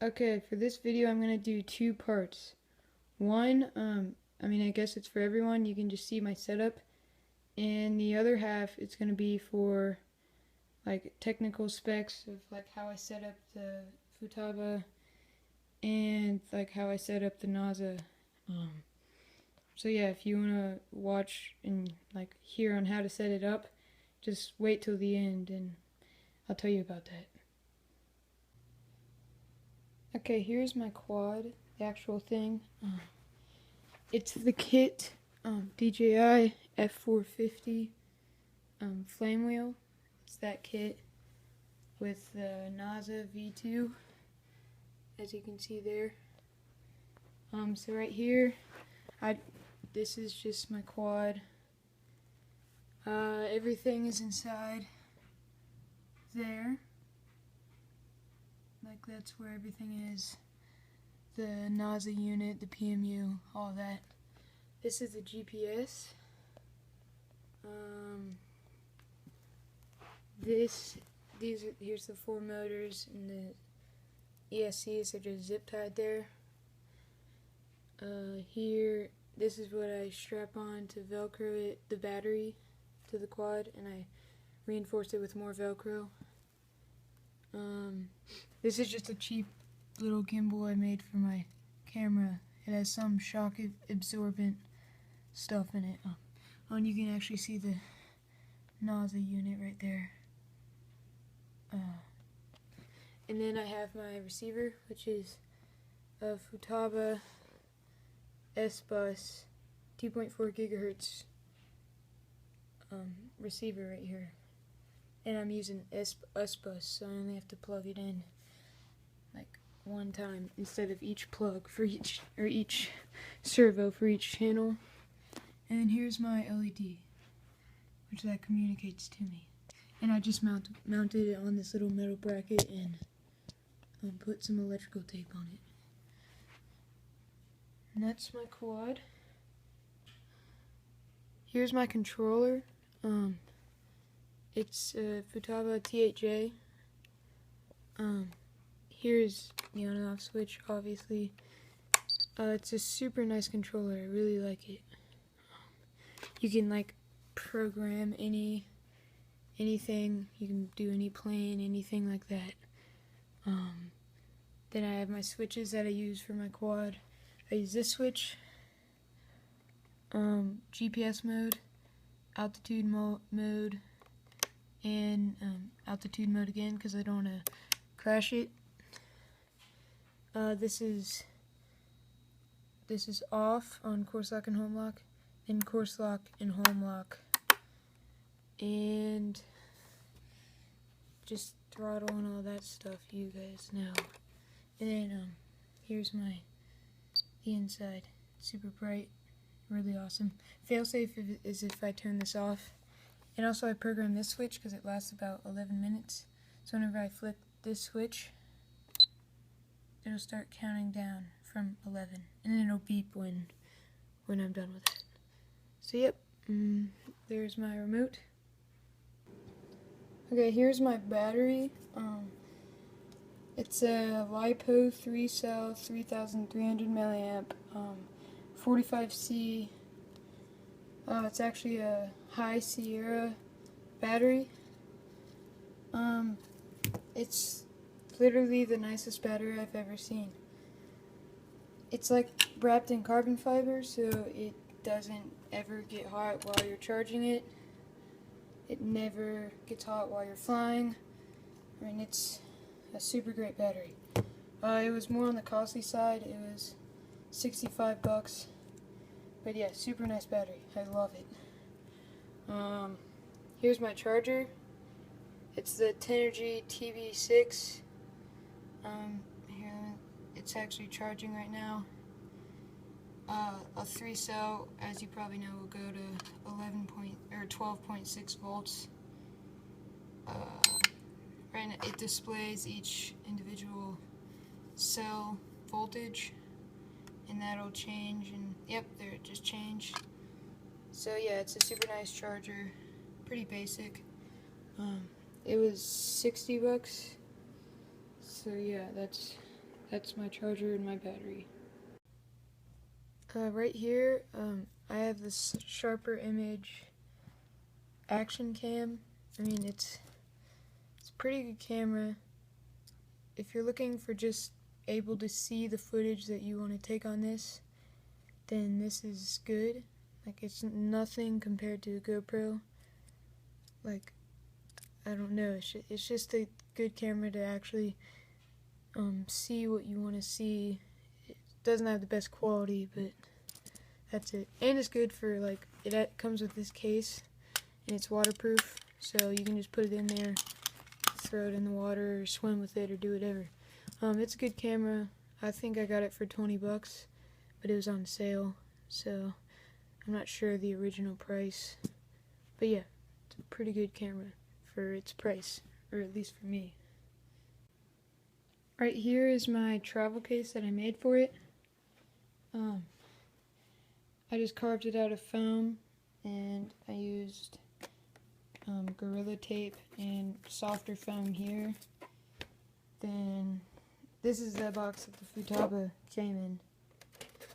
Okay, for this video I'm going to do two parts. One, I guess it's for everyone, you can just see my setup. And the other half, it's going to be for like technical specs of like how I set up the Futaba and like how I set up the naza. So yeah, if you want to watch and like hear on how to set it up, just wait till the end and I'll tell you about that. Okay, here's my quad, the actual thing. It's the kit, DJI F450 flame wheel. It's that kit with the naza V2, as you can see there. So right here, this is just my quad. Everything is inside there. Like that's where everything is. The naza unit, the PMU, all that. This is the GPS. Here's the 4 motors, and the ESCs are just zip tied there. Here, this is what I strap on to Velcro it, the battery to the quad, and I reinforce it with more Velcro. This is just a cheap little gimbal I made for my camera. It has some shock absorbent stuff in it. And you can actually see the naza unit right there. And then I have my receiver, which is a Futaba S-Bus 2.4 gigahertz receiver right here. And I'm using S-Bus, so I only have to plug it in like one time instead of each plug for each servo for each channel. And then here's my LED, which that communicates to me. And I just mounted it on this little metal bracket and put some electrical tape on it. And that's my quad. Here's my controller. It's a Futaba T8J. Here's the on and off switch, obviously. It's a super nice controller. I really like it. You can like program anything. You can do any plane, anything like that. Then I have my switches that I use for my quad. I use this switch, GPS mode, altitude mode, and altitude mode again because I don't want to crash it. This is off on course lock and home lock, then course lock and home lock, and just throttle and all that stuff you guys know. And then here's the inside, super bright, really awesome. Failsafe is if I turn this off. And also I programmed this switch because it lasts about 11 minutes. So whenever I flick this switch, it'll start counting down from 11. And then it'll beep when I'm done with it. So yep, there's my remote. Okay, here's my battery. It's a LiPo 3-cell 3300 milliamp 45C. It's actually a High Sierra battery. It's literally the nicest battery I've ever seen. It's like wrapped in carbon fiber, so it doesn't ever get hot while you're charging it. It never gets hot while you're flying. I mean, it's a super great battery. It was more on the costly side. It was $65. But yeah, super nice battery. I love it. Here's my charger. It's the Tenergy TB6. Here, it's actually charging right now. A 3-cell, as you probably know, will go to 12.6 volts. Right now, it displays each individual cell voltage, and that'll change. And yep, there it just changed. So yeah, it's a super nice charger, pretty basic. It was $60. So yeah, that's that's my charger and my battery. Right here, I have this Sharper Image action cam. I mean, it's a pretty good camera. If you're looking for just able to see the footage that you want to take on this, then this is good. Like, it's nothing compared to a GoPro. Like, I don't know, it's just a good camera to actually see what you want to see. It doesn't have the best quality, but that's it. And it's good for, like, it comes with this case, and it's waterproof, so you can just put it in there, throw it in the water, or swim with it, or do whatever. It's a good camera. I think I got it for 20 bucks, but it was on sale, so I'm not sure the original price. But yeah, it's a pretty good camera for its price, or at least for me. Right here is my travel case that I made for it. I just carved it out of foam, and I used Gorilla Tape and softer foam here. Then this is the box that the Futaba came in.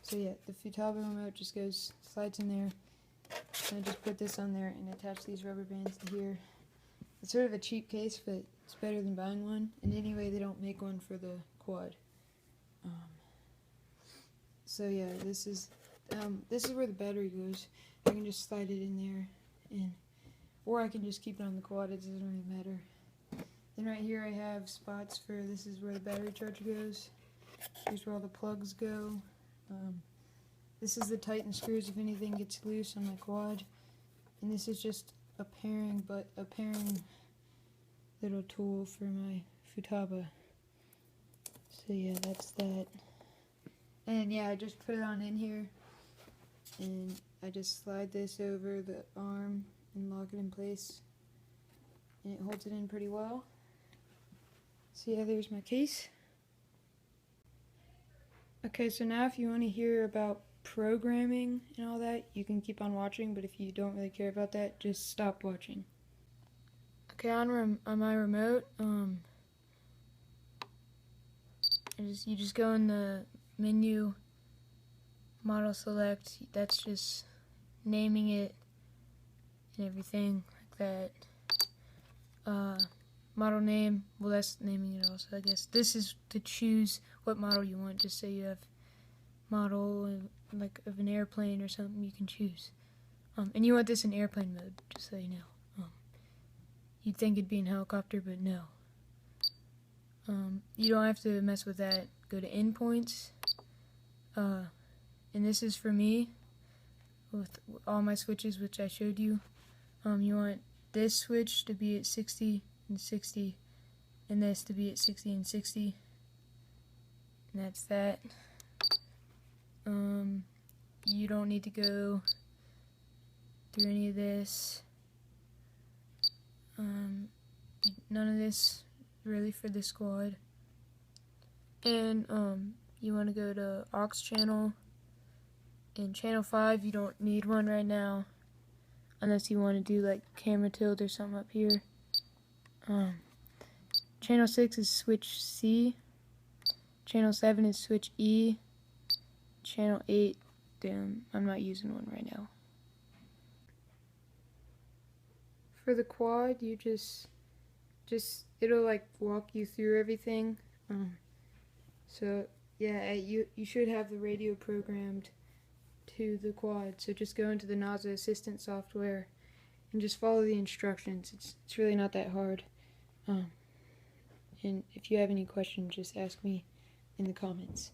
So yeah, the Futaba remote just slides in there. And I just put this on there and attach these rubber bands to here. It's sort of a cheap case, but it's better than buying one. And anyway, they don't make one for the quad. So yeah, this is where the battery goes. I can just slide it in there, or I can just keep it on the quad. It doesn't really matter. Then right here I have spots for, this is where the battery charger goes. Here's where all the plugs go. This is the Titan screws if anything gets loose on my quad. And this is just a pairing little tool for my Futaba. So yeah, that's that. And yeah, I just put it on in here, and I just slide this over the arm and lock it in place, and it holds it in pretty well. So yeah, there's my case. Okay, so now if you want to hear about programming and all that, you can keep on watching, but if you don't really care about that, just stop watching. Okay, on my remote, you just go in the menu, model select, that's just naming it and everything like that. Model name, well, that's naming it also, I guess. This is to choose what model you want. Just say you have model like of an airplane or something, you can choose. And you want this in airplane mode, just so you know. You'd think it'd be in helicopter, but no. You don't have to mess with that. Go to endpoints. And this is for me, with all my switches which I showed you. You want this switch to be at 60 and 60, and this to be at 60 and 60. And that's that. You don't need to go through any of this. None of this really for the squad. And you want to go to aux channel. In channel 5, you don't need one right now, unless you want to do like camera tilt or something up here. Channel 6 is switch C. Channel 7 is switch E. Channel 8, damn, I'm not using one right now. For the quad, you just it'll like walk you through everything. So yeah, you should have the radio programmed to the quad. So just go into the naza assistant software and just follow the instructions. It's really not that hard. And if you have any questions, just ask me in the comments.